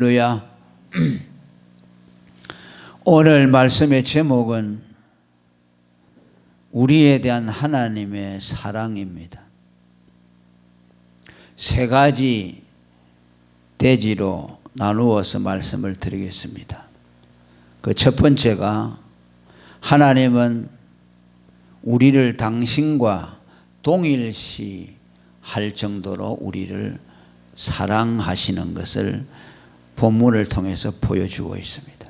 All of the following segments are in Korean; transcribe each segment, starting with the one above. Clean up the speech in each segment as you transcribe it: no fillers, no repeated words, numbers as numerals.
할렐루야. 오늘 말씀의 제목은 우리에 대한 하나님의 사랑입니다. 세 가지 대지로 나누어서 말씀을 드리겠습니다. 그 첫 번째가 하나님은 우리를 당신과 동일시 할 정도로 우리를 사랑하시는 것을 본문을 통해서 보여주고 있습니다.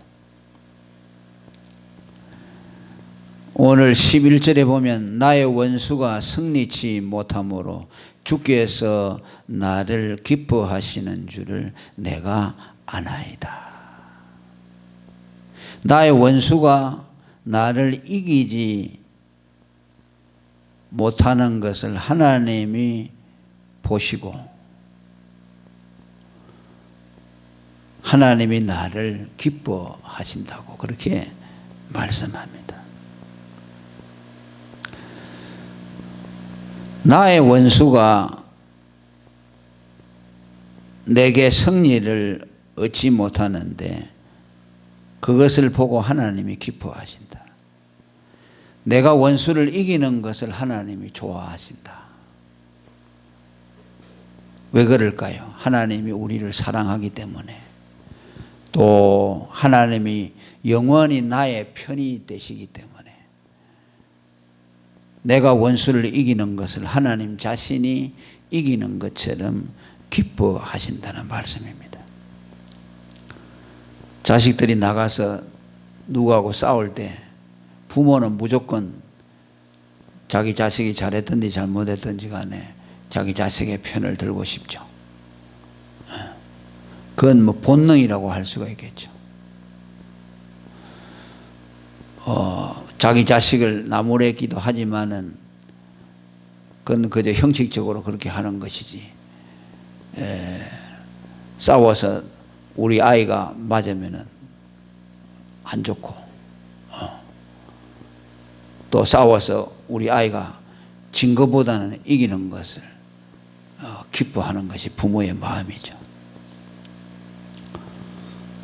오늘 11절에 보면 나의 원수가 승리치 못함으로 주께서 나를 기뻐하시는 줄을 내가 아나이다. 나의 원수가 나를 이기지 못하는 것을 하나님이 보시고 하나님이 나를 기뻐하신다고 그렇게 말씀합니다. 나의 원수가 내게 승리를 얻지 못하는데 그것을 보고 하나님이 기뻐하신다. 내가 원수를 이기는 것을 하나님이 좋아하신다. 왜 그럴까요? 하나님이 우리를 사랑하기 때문에, 또 하나님이 영원히 나의 편이 되시기 때문에 내가 원수를 이기는 것을 하나님 자신이 이기는 것처럼 기뻐하신다는 말씀입니다. 자식들이 나가서 누구하고 싸울 때 부모는 무조건 자기 자식이 잘했든지 잘못했든지 간에 자기 자식의 편을 들고 싶죠. 그건 뭐 본능이라고 할 수가 있겠죠. 자기 자식을 나무래기도 하지만은 그건 그저 형식적으로 그렇게 하는 것이지. 싸워서 우리 아이가 맞으면은 안 좋고, 또 싸워서 우리 아이가 진 것보다는 이기는 것을 기뻐하는 것이 부모의 마음이죠.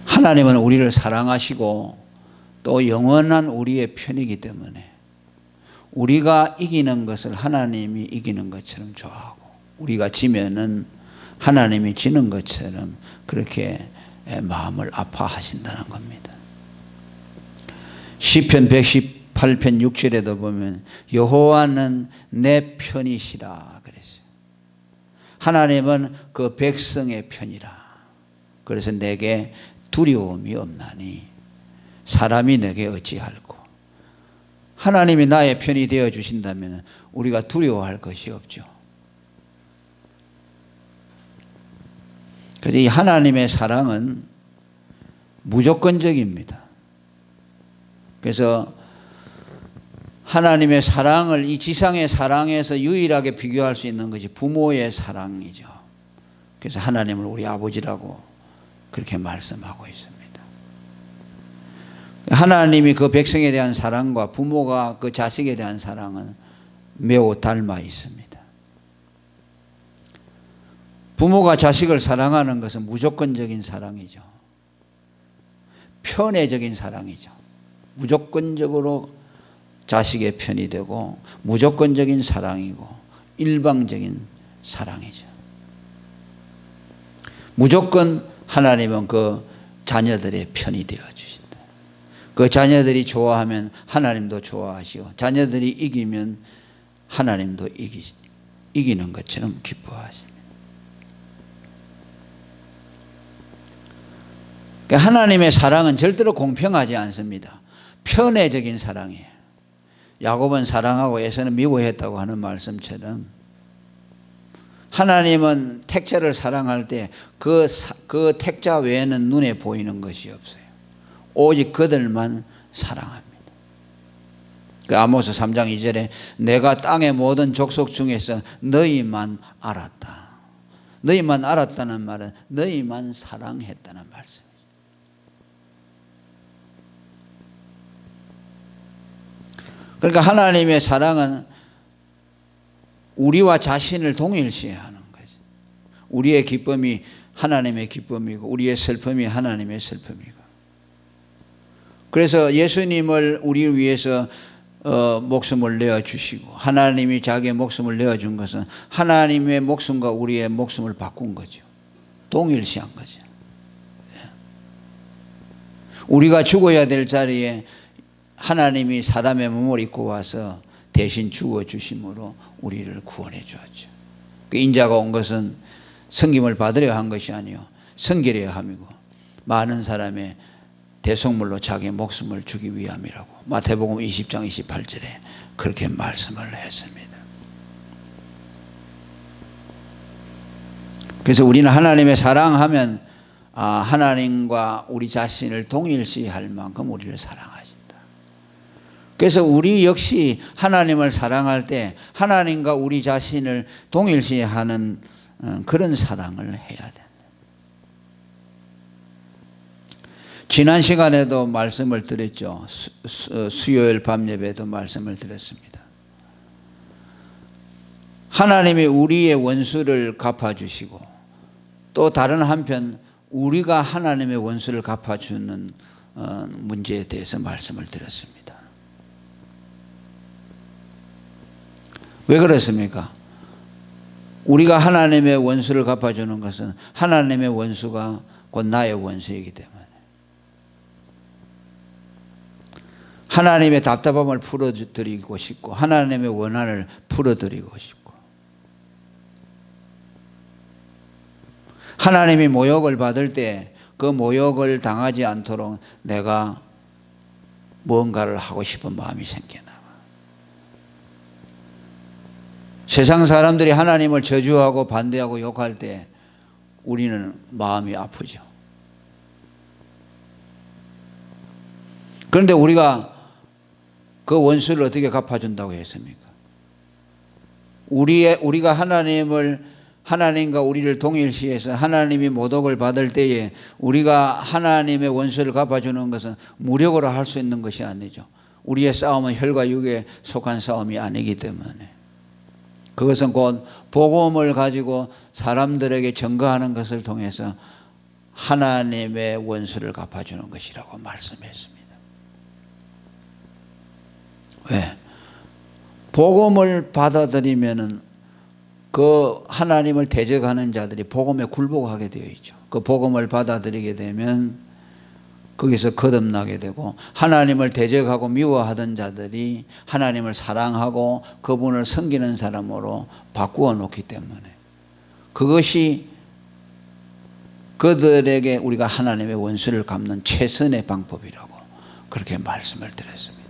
하나님은 우리를 사랑하시고 또 영원한 우리의 편이기 때문에 우리가 이기는 것을 하나님이 이기는 것처럼 좋아하고, 우리가 지면은 하나님이 지는 것처럼 그렇게 마음을 아파하신다는 겁니다. 시편 118편 6절에도 보면 여호와는 내 편이시라 그랬어요. 하나님은 그 백성의 편이라. 그래서 내게 두려움이 없나니 사람이 내게 어찌할꼬. 하나님이 나의 편이 되어 주신다면 우리가 두려워할 것이 없죠. 그래서 이 하나님의 사랑은 무조건적입니다. 그래서 하나님의 사랑을 이 지상의 사랑에서 유일하게 비교할 수 있는 것이 부모의 사랑이죠. 그래서 하나님을 우리 아버지라고 그렇게 말씀하고 있습니다. 하나님이 그 백성에 대한 사랑과 부모가 그 자식에 대한 사랑은 매우 닮아 있습니다. 부모가 자식을 사랑하는 것은 무조건적인 사랑이죠. 편애적인 사랑이죠. 무조건적으로 자식의 편이 되고 무조건적인 사랑이고 일방적인 사랑이죠. 무조건 하나님은 그 자녀들의 편이 되어 주신다. 그 자녀들이 좋아하면 하나님도 좋아하시고, 자녀들이 이기면 하나님도 이기는 것처럼 기뻐하십니다. 그러니까 하나님의 사랑은 절대로 공평하지 않습니다. 편애적인 사랑이에요. 야곱은 사랑하고 에서는 미워했다고 하는 말씀처럼 하나님은 택자를 사랑할 때 그 택자 외에는 눈에 보이는 것이 없어요. 오직 그들만 사랑합니다. 그 아모스 3장 2절에 내가 땅의 모든 족속 중에서 너희만 알았다. 너희만 알았다는 말은 너희만 사랑했다는 말씀이죠. 그러니까 하나님의 사랑은 우리와 자신을 동일시하는 거죠. 우리의 기쁨이 하나님의 기쁨이고 우리의 슬픔이 하나님의 슬픔이고. 그래서 예수님을 우리 위해서 목숨을 내어주시고 하나님이 자기의 목숨을 내어준 것은 하나님의 목숨과 우리의 목숨을 바꾼 거죠. 동일시한 거죠. 우리가 죽어야 될 자리에 하나님이 사람의 몸을 입고 와서 대신 죽어주심으로 우리를 구원해 주었죠. 그 인자가 온 것은 섬김을 받으려 한 것이 아니요 섬기려 함이고 많은 사람의 대속물로 자기 목숨을 주기 위함이라고 마태복음 20장 28절에 그렇게 말씀을 했습니다. 그래서 우리는 하나님의 사랑하면 하나님과 우리 자신을 동일시할 만큼 우리를 사랑하신다. 그래서 우리 역시 하나님을 사랑할 때 하나님과 우리 자신을 동일시하는 그런 사랑을 해야 된다. 지난 시간에도 말씀을 드렸죠. 수요일 밤 예배도 말씀을 드렸습니다. 하나님이 우리의 원수를 갚아주시고 또 다른 한편 우리가 하나님의 원수를 갚아주는 문제에 대해서 말씀을 드렸습니다. 왜 그렇습니까? 우리가 하나님의 원수를 갚아주는 것은 하나님의 원수가 곧 나의 원수이기 때문에 하나님의 답답함을 풀어드리고 싶고 하나님의 원한을 풀어드리고 싶고 하나님이 모욕을 받을 때 그 모욕을 당하지 않도록 내가 무언가를 하고 싶은 마음이 생겨나. 세상 사람들이 하나님을 저주하고 반대하고 욕할 때 우리는 마음이 아프죠. 그런데 우리가 그 원수를 어떻게 갚아준다고 했습니까? 우리가 하나님과 우리를 동일시해서 하나님이 모독을 받을 때에 우리가 하나님의 원수를 갚아주는 것은 무력으로 할 수 있는 것이 아니죠. 우리의 싸움은 혈과 육에 속한 싸움이 아니기 때문에 그것은 곧 복음을 가지고 사람들에게 증거하는 것을 통해서 하나님의 원수를 갚아주는 것이라고 말씀했습니다. 왜? 복음을 받아들이면은 그 하나님을 대적하는 자들이 복음에 굴복하게 되어 있죠. 그 복음을 받아들이게 되면 거기서 거듭나게 되고 하나님을 대적하고 미워하던 자들이 하나님을 사랑하고 그분을 섬기는 사람으로 바꾸어 놓기 때문에 그것이 그들에게 우리가 하나님의 원수를 갚는 최선의 방법이라고 그렇게 말씀을 드렸습니다.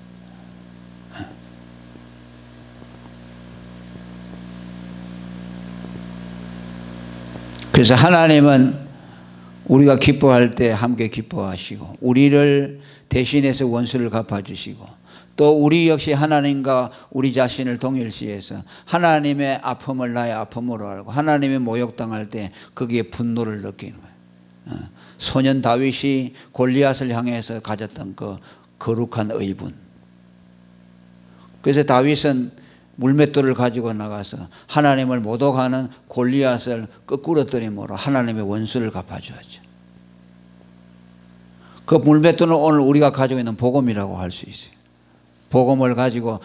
그래서 하나님은 우리가 기뻐할 때 함께 기뻐하시고 우리를 대신해서 원수를 갚아주시고 또 우리 역시 하나님과 우리 자신을 동일시해서 하나님의 아픔을 나의 아픔으로 알고 하나님의 모욕당할 때 거기에 분노를 느끼는 거예요. 소년 다윗이 골리앗을 향해서 가졌던 그 거룩한 의분. 그래서 다윗은 물맷돌을 가지고 나가서 하나님을 모독하는 골리앗을 끄꾸러뜨림으로 하나님의 원수를 갚아주었죠. 그 물맷돌은 오늘 우리가 가지고 있는 복음이라고 할 수 있어요. 복음을 가지고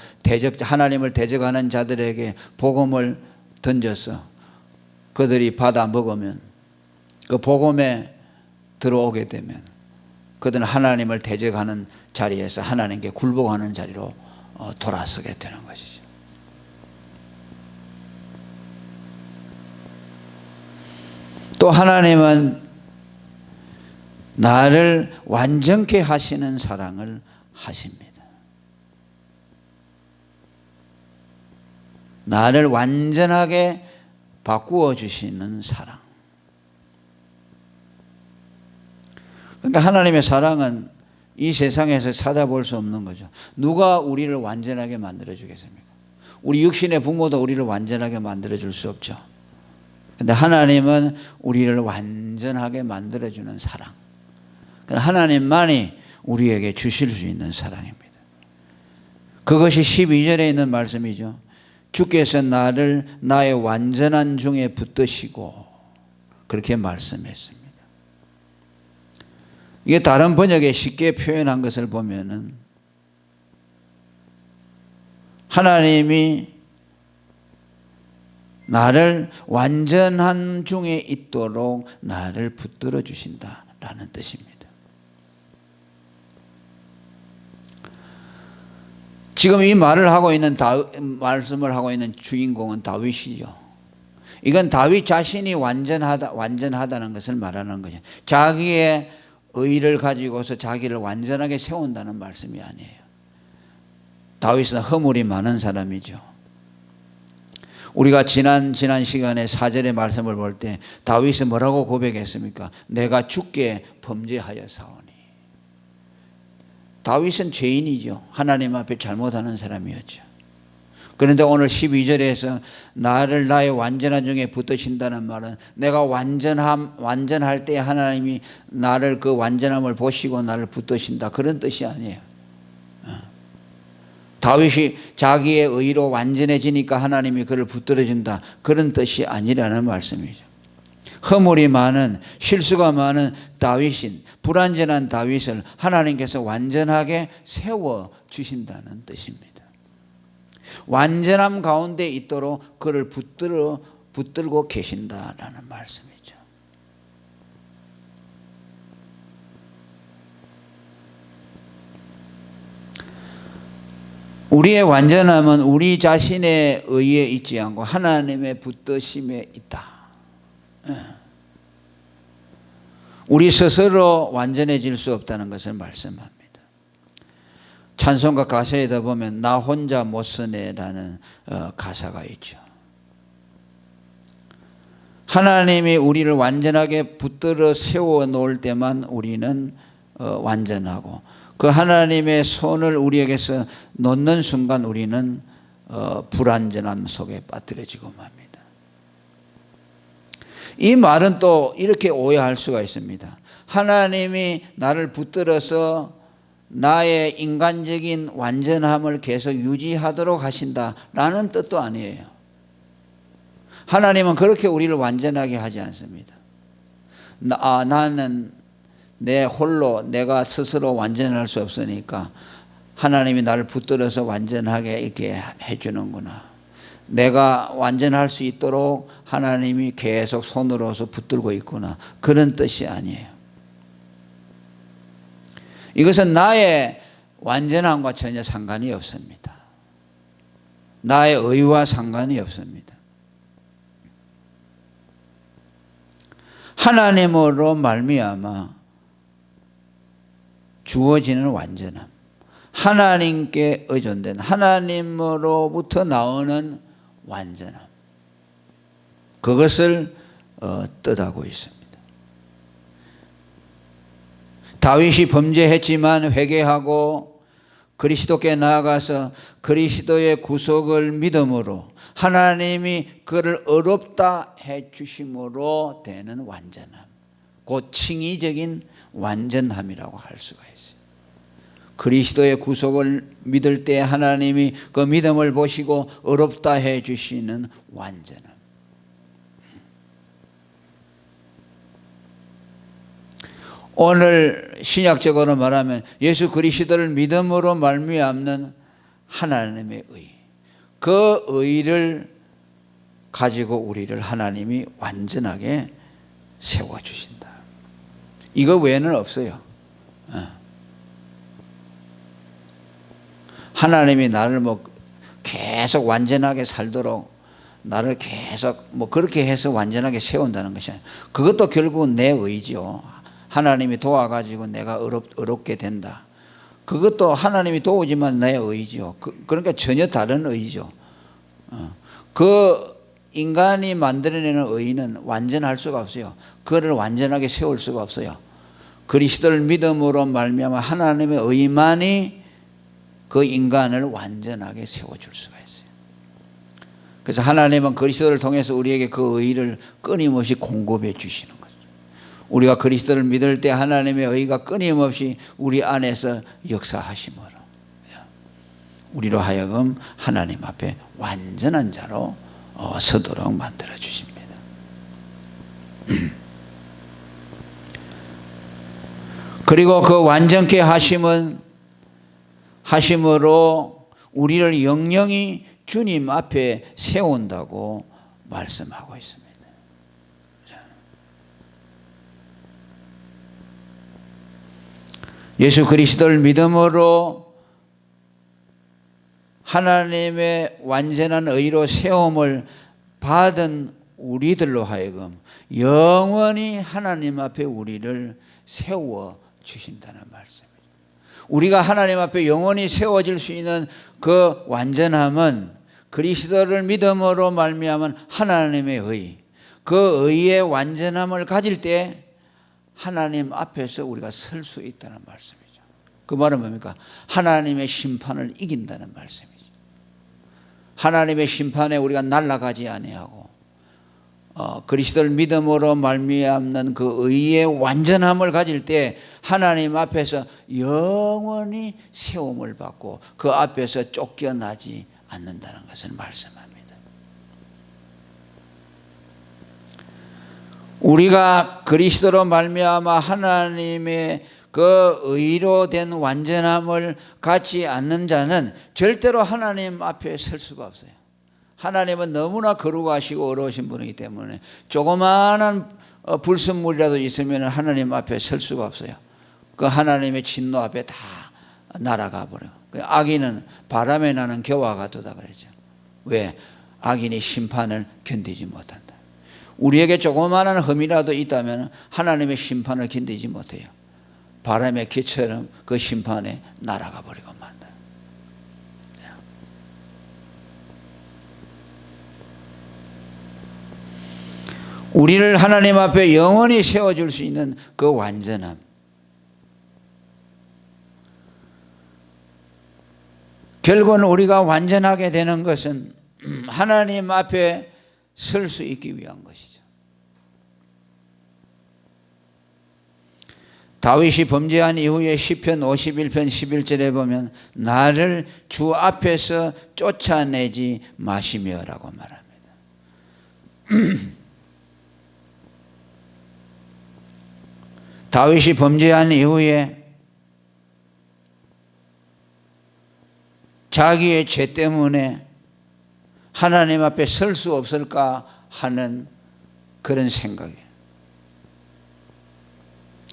하나님을 대적하는 자들에게 복음을 던져서 그들이 받아 먹으면 그 복음에 들어오게 되면 그들은 하나님을 대적하는 자리에서 하나님께 굴복하는 자리로 돌아서게 되는 것이죠. 또 하나님은 나를 완전케 하시는 사랑을 하십니다. 나를 완전하게 바꾸어 주시는 사랑. 그러니까 하나님의 사랑은 이 세상에서 찾아볼 수 없는 거죠. 누가 우리를 완전하게 만들어 주겠습니까? 우리 육신의 부모도 우리를 완전하게 만들어 줄 수 없죠. 그런데 하나님은 우리를 완전하게 만들어주는 사랑. 하나님만이 우리에게 주실 수 있는 사랑입니다. 그것이 12절에 있는 말씀이죠. 주께서 나를 나의 완전한 중에 붙드시고 그렇게 말씀했습니다. 이게 다른 번역에 쉽게 표현한 것을 보면은 하나님이 나를 완전한 중에 있도록 나를 붙들어 주신다라는 뜻입니다. 지금 이 말을 하고 있는 말씀을 하고 있는 주인공은 다윗이죠. 이건 다윗 자신이 완전하다는 것을 말하는 거죠. 자기의 의를 가지고서 자기를 완전하게 세운다는 말씀이 아니에요. 다윗은 허물이 많은 사람이죠. 우리가 지난 시간에 4절의 말씀을 볼 때 다윗이 뭐라고 고백했습니까? 내가 주께 범죄하였사오니. 다윗은 죄인이죠. 하나님 앞에 잘못하는 사람이었죠. 그런데 오늘 12절에서 나를 나의 완전한 중에 붙드신다는 말은 내가 완전할 때 하나님이 나를 그 완전함을 보시고 나를 붙드신다, 그런 뜻이 아니에요. 다윗이 자기의 의로 완전해지니까 하나님이 그를 붙들어준다, 그런 뜻이 아니라는 말씀이죠. 허물이 많은, 실수가 많은 다윗인, 불완전한 다윗을 하나님께서 완전하게 세워주신다는 뜻입니다. 완전함 가운데 있도록 그를 붙들고 계신다라는 말씀이죠. 우리의 완전함은 우리 자신의 의에 있지 않고 하나님의 붙드심에 있다. 우리 스스로 완전해질 수 없다는 것을 말씀합니다. 찬송가 가사에다 보면 나 혼자 못 쓰네라는 가사가 있죠. 하나님이 우리를 완전하게 붙들어 세워 놓을 때만 우리는 완전하고, 그 하나님의 손을 우리에게서 놓는 순간 우리는 불완전함 속에 빠뜨려지고 맙니다. 이 말은 또 이렇게 오해할 수가 있습니다. 하나님이 나를 붙들어서 나의 인간적인 완전함을 계속 유지하도록 하신다라는 뜻도 아니에요. 하나님은 그렇게 우리를 완전하게 하지 않습니다. 나는 내 홀로 내가 스스로 완전할 수 없으니까 하나님이 나를 붙들어서 완전하게 이렇게 해주는구나. 내가 완전할 수 있도록 하나님이 계속 손으로서 붙들고 있구나, 그런 뜻이 아니에요. 이것은 나의 완전함과 전혀 상관이 없습니다. 나의 의와 상관이 없습니다. 하나님으로 말미암아 주어지는 완전함, 하나님께 의존된, 하나님으로부터 나오는 완전함, 그것을 뜻하고 있습니다. 다윗이 범죄했지만 회개하고 그리스도께 나아가서 그리스도의 구속을 믿음으로 하나님이 그를 의롭다 해주심으로 되는 완전함, 곧 칭의적인 완전함이라고 할 수가 있어요. 그리스도의 구속을 믿을 때 하나님이 그 믿음을 보시고 의롭다 해주시는 완전함. 오늘 신약적으로 말하면 예수 그리스도를 믿음으로 말미암는 하나님의 의, 그 의를 가지고 우리를 하나님이 완전하게 세워주신다. 이거 외에는 없어요. 하나님이 나를 계속 완전하게 살도록 나를 계속 그렇게 해서 완전하게 세운다는 것이 아니에요. 그것도 결국은 내 의지요. 하나님이 도와가지고 내가 의롭게 된다. 그것도 하나님이 도우지만 내 의지요. 그러니까 전혀 다른 의지죠. 그 인간이 만들어내는 의는 완전할 수가 없어요. 그를 완전하게 세울 수가 없어요. 그리스도를 믿음으로 말미암아 하나님의 의만이 그 인간을 완전하게 세워줄 수가 있어요. 그래서 하나님은 그리스도를 통해서 우리에게 그 의를 끊임없이 공급해 주시는 거죠. 우리가 그리스도를 믿을 때 하나님의 의가 끊임없이 우리 안에서 역사하심으로 우리로 하여금 하나님 앞에 완전한 자로 서도록 만들어 주십니다. 그리고 그 완전케 하심으로 우리를 영영히 주님 앞에 세운다고 말씀하고 있습니다. 예수 그리스도를 믿음으로 하나님의 완전한 의로 세움을 받은 우리들로 하여금 영원히 하나님 앞에 우리를 세워 주신다는 말씀입니다. 우리가 하나님 앞에 영원히 세워질 수 있는 그 완전함은 그리스도를 믿음으로 말미암은 하나님의 의, 그 의의 완전함을 가질 때 하나님 앞에서 우리가 설 수 있다는 말씀이죠. 그 말은 뭡니까? 하나님의 심판을 이긴다는 말씀이죠. 하나님의 심판에 우리가 날아가지 아니하고 그리스도를 믿음으로 말미암는 그 의의 완전함을 가질 때 하나님 앞에서 영원히 세움을 받고 그 앞에서 쫓겨나지 않는다는 것을 말씀합니다. 우리가 그리스도로 말미암아 하나님의 그 의로 된 완전함을 갖지 않는 자는 절대로 하나님 앞에 설 수가 없어요. 하나님은 너무나 거룩하시고 어려우신 분이기 때문에 조그마한 불순물이라도 있으면 하나님 앞에 설 수가 없어요. 그 하나님의 진노 앞에 다 날아가 버려요. 악인은 바람에 나는 겨와 같도다 그랬죠. 왜? 악인이 심판을 견디지 못한다. 우리에게 조그마한 흠이라도 있다면 하나님의 심판을 견디지 못해요. 바람의 기처럼 그 심판에 날아가 버리고 만다. 우리를 하나님 앞에 영원히 세워줄 수 있는 그 완전함, 결국은 우리가 완전하게 되는 것은 하나님 앞에 설 수 있기 위한 것이죠. 다윗이 범죄한 이후에 시편 51편 11절에 보면 나를 주 앞에서 쫓아내지 마시며라고 말합니다. 다윗이 범죄한 이후에 자기의 죄 때문에 하나님 앞에 설 수 없을까 하는 그런 생각이에요.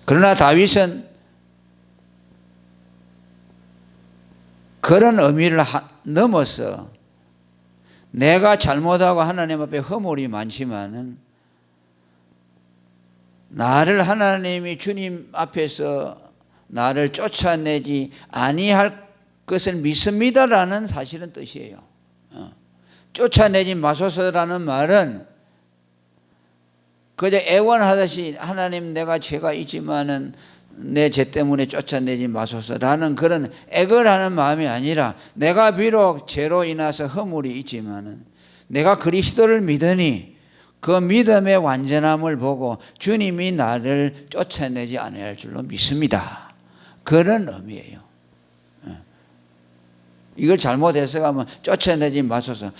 그러나 다윗은 그런 의미를 넘어서 내가 잘못하고 하나님 앞에 허물이 많지만은 나를 하나님이 주님 앞에서 나를 쫓아내지 아니할 것을 믿습니다라는 사실은 뜻이에요. 쫓아내지 마소서라는 말은 그저 애원하듯이 하나님 내가 죄가 있지만은 내 죄 때문에 쫓아내지 마소서라는 그런 애걸 하는 마음이 아니라 내가 비록 죄로 인해서 허물이 있지만은 내가 그리스도를 믿으니 그 믿음의 완전함을 보고 주님이 나를 쫓아내지 않을 줄로 믿습니다. 그런 의미예요. 이걸 잘못해서 가면 쫓아내지 마소서.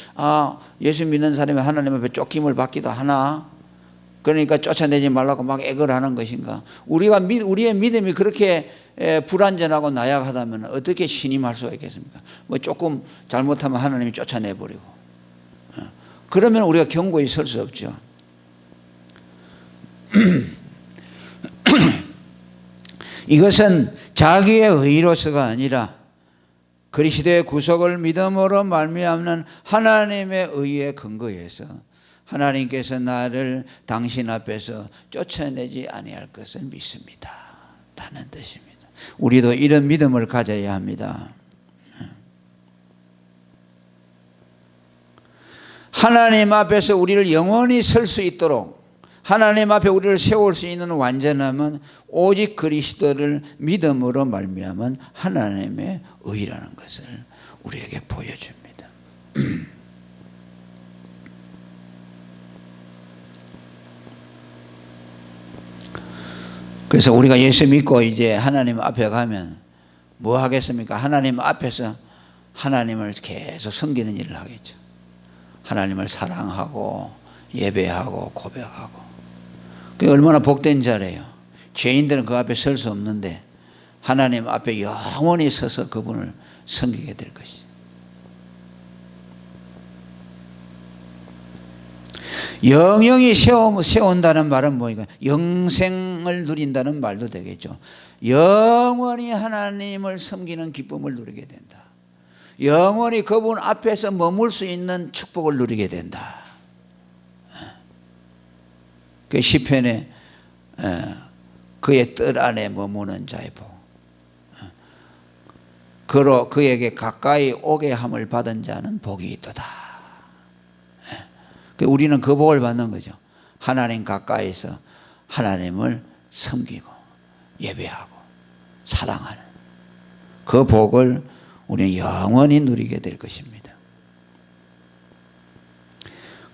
예수 믿는 사람이 하나님 앞에 쫓김을 받기도 하나? 그러니까 쫓아내지 말라고 막 애걸 하는 것인가? 우리의 믿음이 그렇게 불완전하고 나약하다면 어떻게 신임할 수가 있겠습니까? 뭐 조금 잘못하면 하나님이 쫓아내버리고. 그러면 우리가 견고히 설 수 없죠. 이것은 자기의 의로서가 아니라 그리스도의 구속을 믿음으로 말미암는 하나님의 의에 근거해서 하나님께서 나를 당신 앞에서 쫓아내지 아니할 것을 믿습니다 라는 뜻입니다. 우리도 이런 믿음을 가져야 합니다. 하나님 앞에서 우리를 영원히 설 수 있도록 하나님 앞에 우리를 세울 수 있는 완전함은 오직 그리스도를 믿음으로 말미암은 하나님의 의라는 것을 우리에게 보여줍니다. 그래서 우리가 예수 믿고 이제 하나님 앞에 가면 뭐 하겠습니까? 하나님 앞에서 하나님을 계속 섬기는 일을 하겠죠. 하나님을 사랑하고 예배하고 고백하고. 그게 얼마나 복된 자래요. 죄인들은 그 앞에 설 수 없는데 하나님 앞에 영원히 서서 그분을 섬기게 될 것이죠. 영영이 세운다는 말은 뭐니까 영생을 누린다는 말도 되겠죠. 영원히 하나님을 섬기는 기쁨을 누리게 된다. 영원히 그분 앞에서 머물 수 있는 축복을 누리게 된다. 그 시편에 그의 뜰 안에 머무는 자의 복, 그로 그에게 가까이 오게 함을 받은 자는 복이 있도다. 우리는 그 복을 받는 거죠. 하나님 가까이서 하나님을 섬기고 예배하고 사랑하는 그 복을 우리는 영원히 누리게 될 것입니다.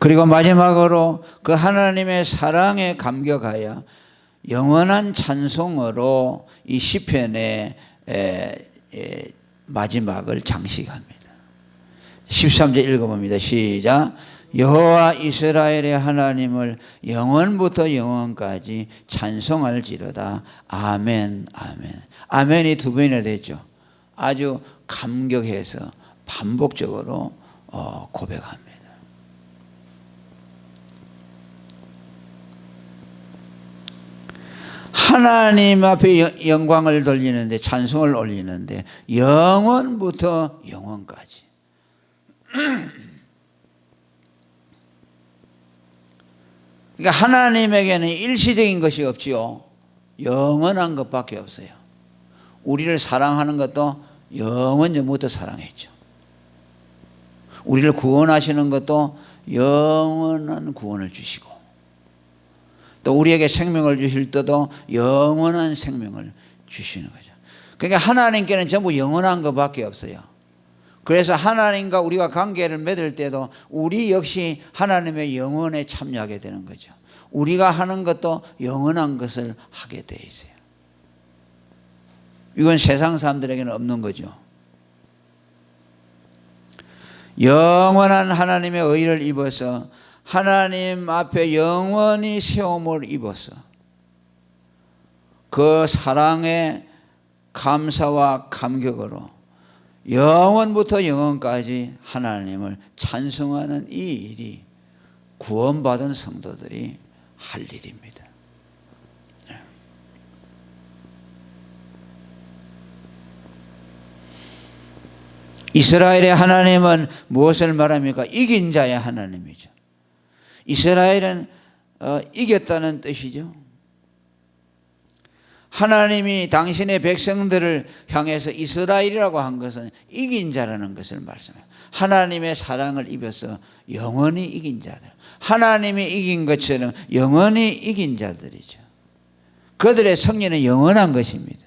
그리고 마지막으로 그 하나님의 사랑에 감격하여 영원한 찬송으로 이 시편의 마지막을 장식합니다. 13절 읽어봅니다. 시작. 여호와 이스라엘의 하나님을 영원부터 영원까지 찬송할지로다. 아멘, 아멘. 아멘이 두 번이나 됐죠. 아주 감격해서 반복적으로 고백합니다. 하나님 앞에 영광을 돌리는데, 찬송을 올리는데 영원부터 영원까지. 그러니까 하나님에게는 일시적인 것이 없지요. 영원한 것밖에 없어요. 우리를 사랑하는 것도 영원전부터 사랑했죠. 우리를 구원하시는 것도 영원한 구원을 주시고, 또 우리에게 생명을 주실 때도 영원한 생명을 주시는 거죠. 그러니까 하나님께는 전부 영원한 것밖에 없어요. 그래서 하나님과 우리가 관계를 맺을 때도 우리 역시 하나님의 영원에 참여하게 되는 거죠. 우리가 하는 것도 영원한 것을 하게 돼 있어요. 이건 세상 사람들에게는 없는 거죠. 영원한 하나님의 의를 입어서 하나님 앞에 영원히 세움을 입어서 그 사랑의 감사와 감격으로 영원부터 영원까지 하나님을 찬송하는 이 일이 구원받은 성도들이 할 일입니다. 이스라엘의 하나님은 무엇을 말합니까? 이긴 자의 하나님이죠. 이스라엘은 이겼다는 뜻이죠. 하나님이 당신의 백성들을 향해서 이스라엘이라고 한 것은 이긴 자라는 것을 말씀해요. 하나님의 사랑을 입어서 영원히 이긴 자들, 하나님이 이긴 것처럼 영원히 이긴 자들이죠. 그들의 승리는 영원한 것입니다.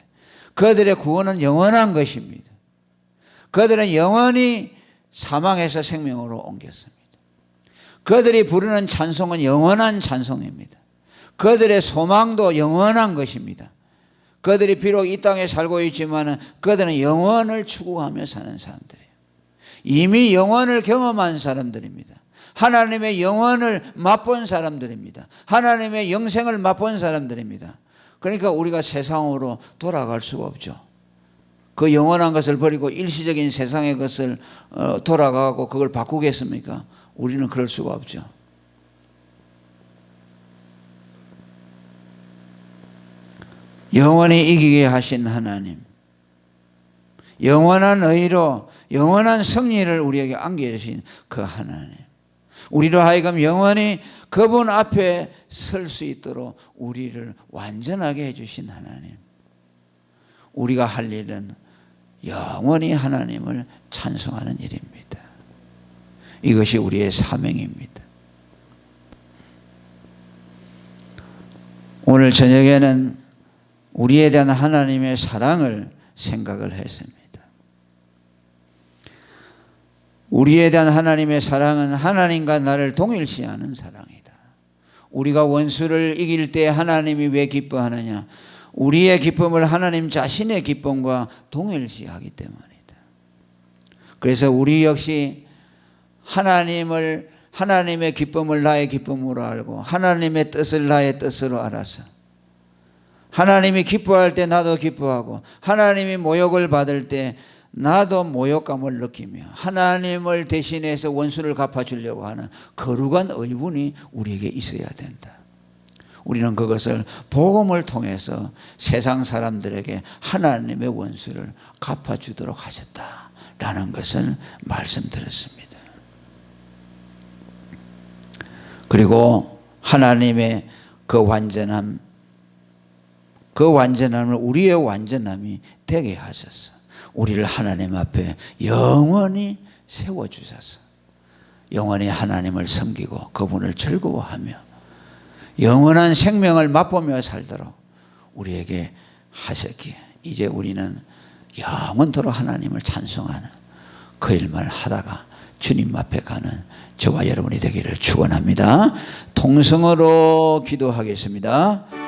그들의 구원은 영원한 것입니다. 그들은 영원히 사망에서 생명으로 옮겼습니다. 그들이 부르는 찬송은 영원한 찬송입니다. 그들의 소망도 영원한 것입니다. 그들이 비록 이 땅에 살고 있지만 그들은 영원을 추구하며 사는 사람들이에요. 이미 영원을 경험한 사람들입니다. 하나님의 영원을 맛본 사람들입니다. 하나님의 영생을 맛본 사람들입니다. 그러니까 우리가 세상으로 돌아갈 수가 없죠. 그 영원한 것을 버리고 일시적인 세상의 것을 돌아가고 그걸 바꾸겠습니까? 우리는 그럴 수가 없죠. 영원히 이기게 하신 하나님, 영원한 의로 영원한 승리를 우리에게 안겨주신 그 하나님, 우리로 하여금 영원히 그분 앞에 설 수 있도록 우리를 완전하게 해주신 하나님, 우리가 할 일은 영원히 하나님을 찬송하는 일입니다. 이것이 우리의 사명입니다. 오늘 저녁에는 우리에 대한 하나님의 사랑을 생각을 했습니다. 우리에 대한 하나님의 사랑은 하나님과 나를 동일시하는 사랑이다. 우리가 원수를 이길 때 하나님이 왜 기뻐하느냐? 우리의 기쁨을 하나님 자신의 기쁨과 동일시하기 때문이다. 그래서 우리 역시 하나님의 기쁨을 나의 기쁨으로 알고 하나님의 뜻을 나의 뜻으로 알아서 하나님이 기뻐할 때 나도 기뻐하고 하나님이 모욕을 받을 때 나도 모욕감을 느끼며 하나님을 대신해서 원수를 갚아주려고 하는 거룩한 의분이 우리에게 있어야 된다. 우리는 그것을 복음을 통해서 세상 사람들에게 하나님의 원수를 갚아주도록 하셨다라는 것을 말씀드렸습니다. 그리고 하나님의 그 완전함을 우리의 완전함이 되게 하셔서 우리를 하나님 앞에 영원히 세워주셔서 영원히 하나님을 섬기고 그분을 즐거워하며 영원한 생명을 맛보며 살도록 우리에게 하셨기에 이제 우리는 영원토록 하나님을 찬송하는 그 일만 하다가 주님 앞에 가는 저와 여러분이 되기를 축원합니다. 통성으로 기도하겠습니다.